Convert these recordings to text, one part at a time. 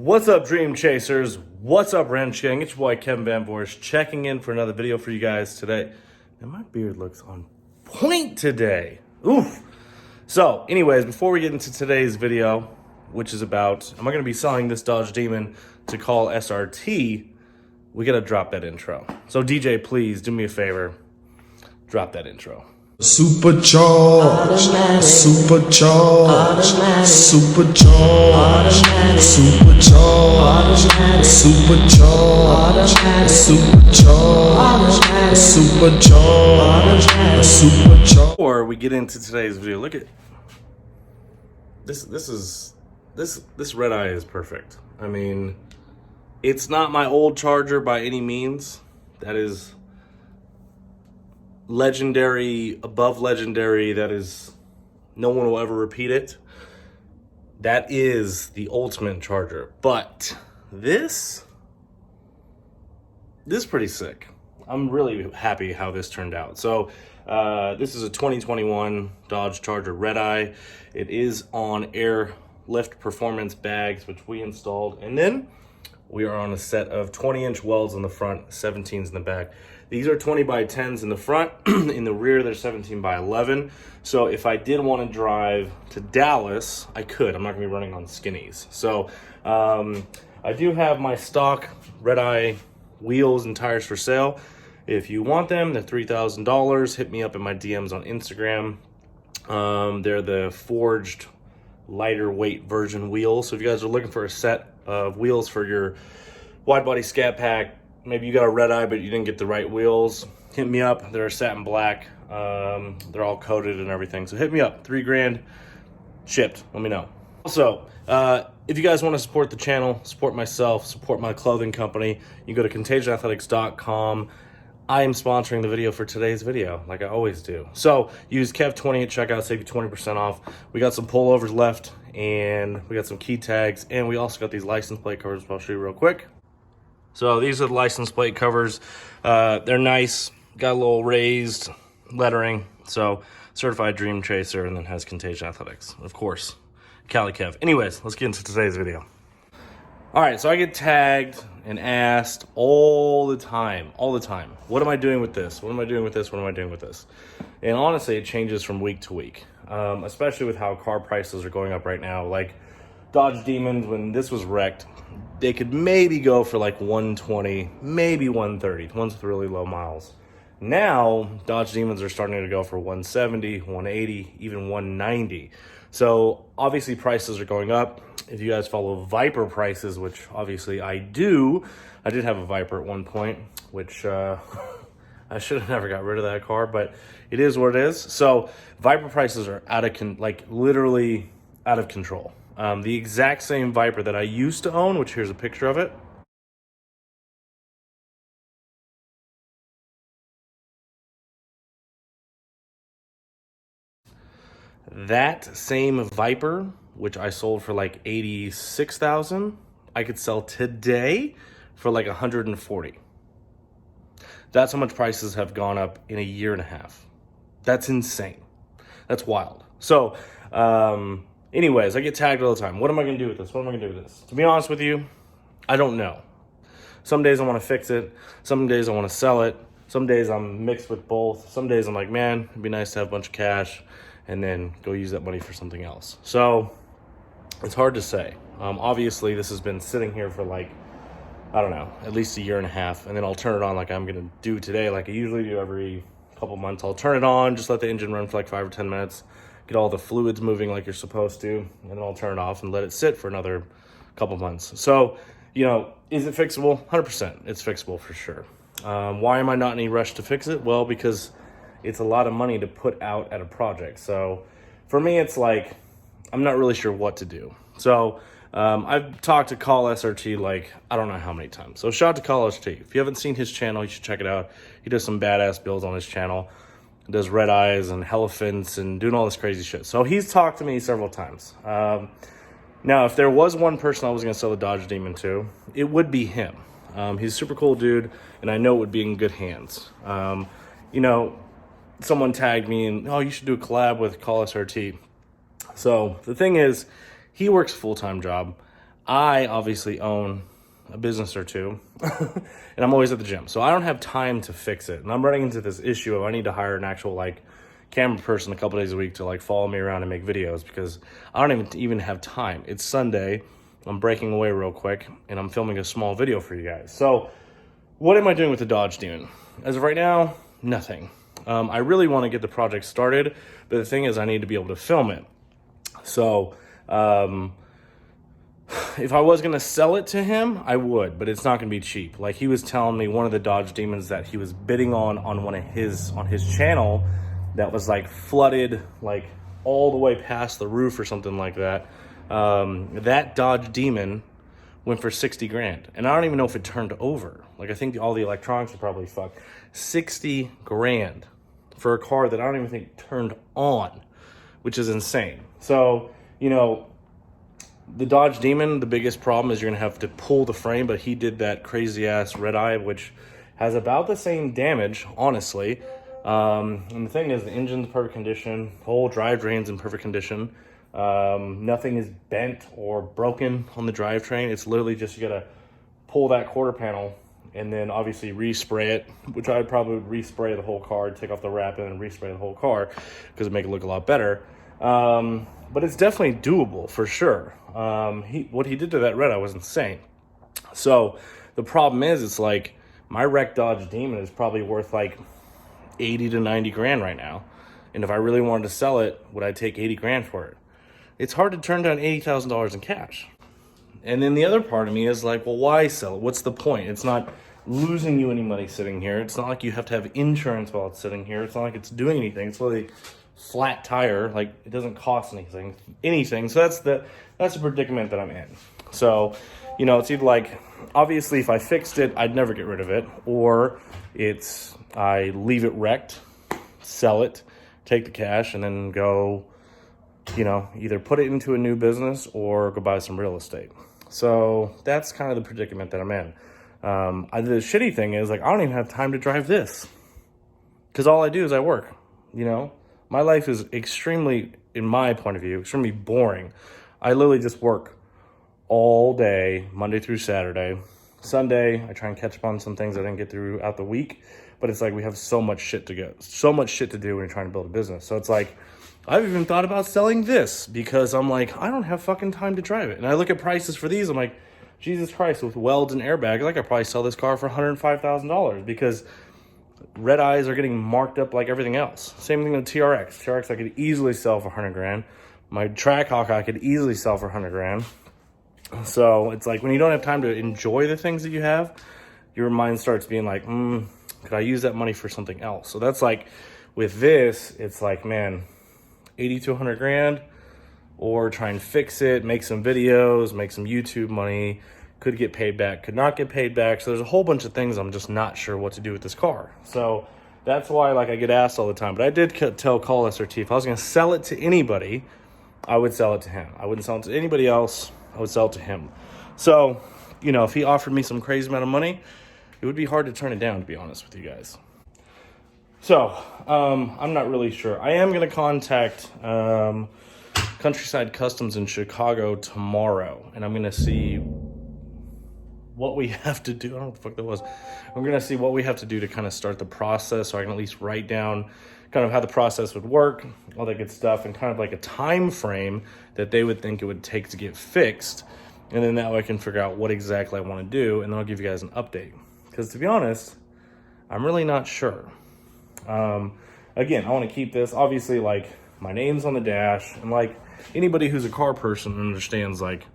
What's up, Dream Chasers? What's up, Ranch Gang? It's your boy Kevin Van Voorst checking in for another video for you guys today. And my beard looks on point today. Oof. So, anyways, before we get into today's video, which is about, am I going to be selling this Dodge Demon to CONTAGIon SRT? We got to drop that intro. So, DJ, please do me a favor. Drop that intro. Supercharged, supercharged, supercharged, supercharged, supercharged, supercharged, supercharged, supercharged. Before we get into today's video, look at this red eye is perfect. I mean, it's not my old Charger by any means. That is legendary, above legendary. That is, no one will ever repeat it. That is the ultimate Charger. But this is pretty sick. I'm really happy how this turned out. So this is a 2021 Dodge Charger Red Eye. It is on airlift performance bags, which we installed. And then we are on a set of 20-inch welds in the front, 17s in the back. These are 20 by 10s in the front. In the rear, they're 17 by 11. So if I did want to drive to Dallas, I could. I'm not going to be running on skinnies. So I do have my stock Red Eye wheels and tires for sale. If you want them, they're $3,000. Hit me up in my DMs on Instagram. They're the forged lighter weight version wheels. So if you guys are looking for a set of wheels for your wide body scat pack, maybe you got a Red Eye but you didn't get the right wheels, hit me up. They're satin black. They're all coated and everything. So hit me up. $3 grand shipped. Let me know. Also, if you guys want to support the channel, support myself, support my clothing company, you go to contagionathletics.com. I am sponsoring the video for today's video, like I always do. So use Kev20 at checkout, save you 20% off. We got some pullovers left, and we got some key tags, and we also got these license plate covers, which I'll show you real quick. So these are the license plate covers. They're nice, got a little raised lettering. So certified Dream Chaser, and then has Contagion Athletics, of course. Cali Kev. Anyways, let's get into today's video. All right, so I get tagged and asked all the time. What am I doing with this? What am I doing with this? What am I doing with this? And honestly, it changes from week to week, especially with how car prices are going up right now. Like Dodge Demons, when this was wrecked, they could maybe go for like 120, maybe 130, the ones with really low miles. Now, Dodge Demons are starting to go for 170, 180, even 190. So obviously prices are going up. If you guys follow Viper prices, which obviously I do, I did have a Viper at one point, which I should have never got rid of that car, but it is what it is. So Viper prices are literally out of control. The exact same Viper that I used to own, which here's a picture of it. That same Viper, which I sold for like $86,000, I could sell today for like $140,000. That's how much prices have gone up in a year and a half. That's insane. That's wild. So, anyways, I get tagged all the time. What am I going to do with this? What am I going to do with this? To be honest with you, I don't know. Some days I want to fix it. Some days I want to sell it. Some days I'm mixed with both. Some days I'm like, man, it'd be nice to have a bunch of cash and then go use that money for something else. So it's hard to say. Obviously, this has been sitting here for like, I don't know, at least a year and a half. And then I'll turn it on like I'm going to do today, like I usually do every couple months. I'll turn it on, just let the engine run for like 5 or 10 minutes, get all the fluids moving like you're supposed to, and then I'll turn it off and let it sit for another couple months. So, you know, is it fixable? 100%. It's fixable for sure. Why am I not in any rush to fix it? Well, because it's a lot of money to put out at a project. So for me, it's like, I'm not really sure what to do. So I've talked to CONTAGIon SRT like, I don't know how many times. So shout out to CONTAGIon SRT. If you haven't seen his channel, you should check it out. He does some badass builds on his channel. He does red eyes and elephants and doing all this crazy shit. So he's talked to me several times. Now, if there was one person I was going to sell the Dodge Demon to, it would be him. He's a super cool dude, and I know it would be in good hands. You know, someone tagged me and, oh, you should do a collab with CONTAGIon SRT. So the thing is, he works a full-time job. I obviously own a business or two, and I'm always at the gym. So I don't have time to fix it. And I'm running into this issue of I need to hire an actual like camera person a couple days a week to like follow me around and make videos because I don't even have time. It's Sunday. I'm breaking away real quick and I'm filming a small video for you guys. So what am I doing with the Dodge Demon? As of right now, nothing. I really want to get the project started, but the thing is I need to be able to film it. So if I was going to sell it to him, I would, but it's not going to be cheap. Like he was telling me one of the Dodge Demons that he was bidding on one of his, on his channel that was like flooded, like all the way past the roof or something like that. That Dodge Demon went for 60 grand. And I don't even know if it turned over. Like I think all the electronics are probably fucked. 60 grand for a car that I don't even think turned on, which is insane. So, you know, the Dodge Demon, the biggest problem is you're gonna have to pull the frame, but he did that crazy ass red eye, which has about the same damage, honestly. And the thing is, the engine's in perfect condition, whole drivetrain's in perfect condition. Nothing is bent or broken on the drivetrain. It's literally just you gotta pull that quarter panel and then obviously respray it, which I'd probably respray the whole car, take off the wrap and then respray the whole car because it'd make it look a lot better. But it's definitely doable for sure. What he did to that red eye was insane. So the problem is, it's like my wrecked Dodge Demon is probably worth like 80 to 90 grand right now. And if I really wanted to sell it, would I take 80 grand for it? It's hard to turn down $80,000 in cash. And then the other part of me is like, well, why sell it? What's the point? It's not losing you any money sitting here. It's not like you have to have insurance while it's sitting here. It's not like it's doing anything. It's really flat tire. Like it doesn't cost anything. So that's the predicament that I'm in. So, you know, it's either like, obviously if I fixed it, I'd never get rid of it, or it's I leave it wrecked, sell it, take the cash, and then go, you know, either put it into a new business or go buy some real estate. So that's kind of the predicament that I'm in. The shitty thing is, like, I don't even have time to drive this because all I do is I work, you know. My life is extremely, in my point of view, extremely boring. I literally just work all day, Monday through Saturday. Sunday, I try and catch up on some things I didn't get throughout the week. But it's like we have so much shit to go, so much shit to do when you're trying to build a business. So it's like, I've even thought about selling this because I'm like, I don't have fucking time to drive it. And I look at prices for these, I'm like, Jesus Christ, with welds and airbags, I could probably sell this car for $105,000 because red eyes are getting marked up like everything else. Same thing with TRX. TRX I could easily sell for 100 grand. My Trackhawk I could easily sell for 100 grand. So it's like when you don't have time to enjoy the things that you have, your mind starts being like, could I use that money for something else? So that's like, with this, it's like, man, 80 to 100 grand, or try and fix it, make some videos, make some YouTube money, could get paid back, could not get paid back. So there's a whole bunch of things I'm just not sure what to do with this car. So that's why, like, I get asked all the time. But I did tell KHAL SRT, if I was going to sell it to anybody, I would sell it to him. I wouldn't sell it to anybody else. I would sell it to him. So, you know, if he offered me some crazy amount of money, it would be hard to turn it down, to be honest with you guys. So, I'm not really sure. I am going to contact Countryside Customs in Chicago tomorrow, and I'm going to see what we have to do. I don't know what the fuck that was. I'm going to see what we have to do to kind of start the process, so I can at least write down kind of how the process would work, all that good stuff, and kind of like a time frame that they would think it would take to get fixed. And then that way I can figure out what exactly I want to do, and then I'll give you guys an update. Because to be honest, I'm really not sure. Again, I want to keep this, obviously, like, my name's on the dash, and like anybody who's a car person understands, like,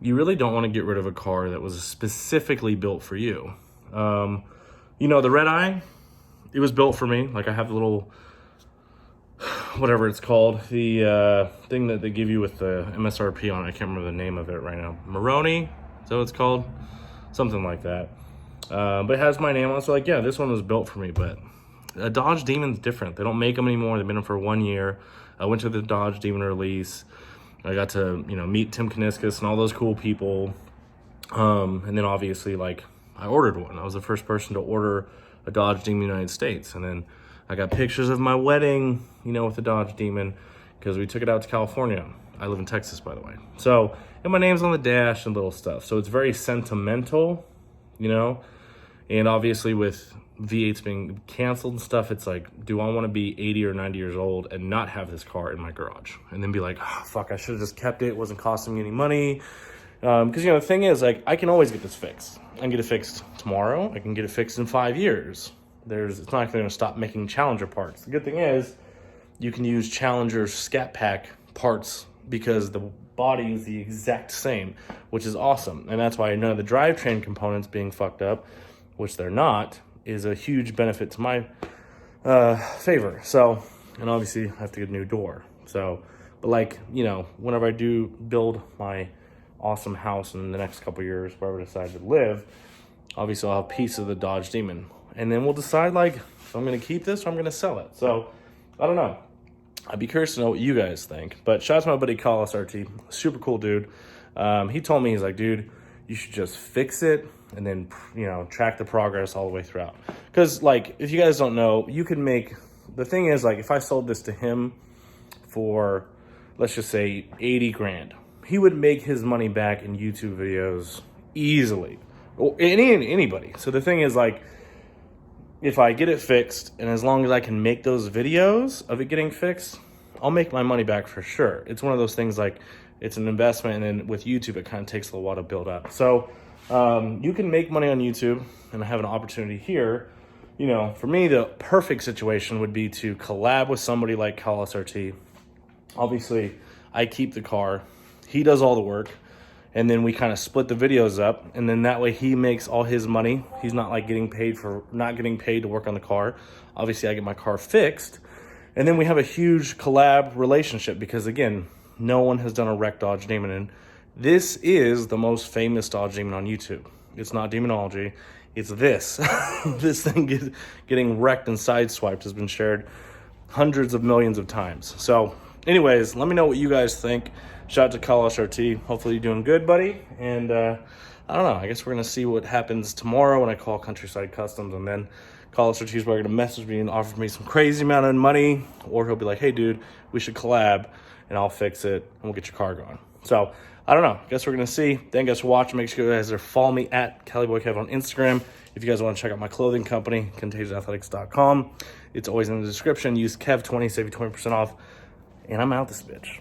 you really don't want to get rid of a car that was specifically built for you. You know, the red eye, it was built for me. Like, I have the little, whatever it's called, the thing that they give you with the MSRP on it. I can't remember the name of it right now. Maroni, is that what it's called? Something like that. But it has my name on it. So, like, yeah, this one was built for me. But a Dodge Demon's different. They don't make them anymore. They've been in for 1 year. I went to the Dodge Demon release. I got to, you know, meet Tim Kniskus and all those cool people. And then obviously, like, I ordered one. I was the first person to order a Dodge Demon in the United States. And then I got pictures of my wedding, you know, with the Dodge Demon, because we took it out to California. I live in Texas, by the way. So, and my name's on the dash and little stuff. So it's very sentimental, you know? And obviously with V8s being canceled and stuff, it's like, do I want to be 80 or 90 years old and not have this car in my garage? And then be like, oh, fuck, I should have just kept it. It wasn't costing me any money. Because, you know, the thing is, like, I can always get this fixed. I can get it fixed tomorrow. I can get it fixed in 5 years. It's not going to stop making Challenger parts. The good thing is, you can use Challenger Scat Pack parts because the body is the exact same, which is awesome. And that's why none of the drivetrain components being fucked up, which they're not, is a huge benefit to my favor. So, and obviously I have to get a new door. So, but like, you know, whenever I do build my awesome house in the next couple of years, wherever I decide to live, obviously I'll have a piece of the Dodge Demon. And then we'll decide, like, if I'm going to keep this or I'm going to sell it. So, I don't know. I'd be curious to know what you guys think. But shout out to my buddy KHAL SRT. Super cool dude. He told me, he's like, dude, you should just fix it and then, you know, track the progress all the way throughout. Because, like, if you guys don't know, you can make... The thing is, like, if I sold this to him for, let's just say, 80 grand, he would make his money back in YouTube videos easily. Or anybody. So the thing is, like, if I get it fixed, and as long as I can make those videos of it getting fixed, I'll make my money back for sure. It's one of those things, like, it's an investment, and then with YouTube, it kind of takes a little while to build up. So you can make money on YouTube, and I have an opportunity here. You know, for me, the perfect situation would be to collab with somebody like KHAL SRT. Obviously, I keep the car. He does all the work. And then we kind of split the videos up, and then that way he makes all his money. He's not like getting paid to work on the car. Obviously, I get my car fixed, and then we have a huge collab relationship because, again, no one has done a wrecked Dodge Demon, and this is the most famous Dodge Demon on YouTube. It's not Demonology, it's this. This thing getting wrecked and sideswiped has been shared hundreds of millions of times. So, anyways, let me know what you guys think. Shout out to KHAL SRT. Hopefully you're doing good, buddy. And I don't know. I guess we're going to see what happens tomorrow when I call Countryside Customs. And then KHAL SRT is going to message me and offer me some crazy amount of money. Or he'll be like, hey, dude, we should collab. And I'll fix it. And we'll get your car going. So, I don't know. I guess we're going to see. Thank you guys for watching. Make sure you guys follow me at CaliBoyKev on Instagram. If you guys want to check out my clothing company, ContagionAthletics.com. It's always in the description. Use Kev20, save you 20% off. And I'm out this bitch.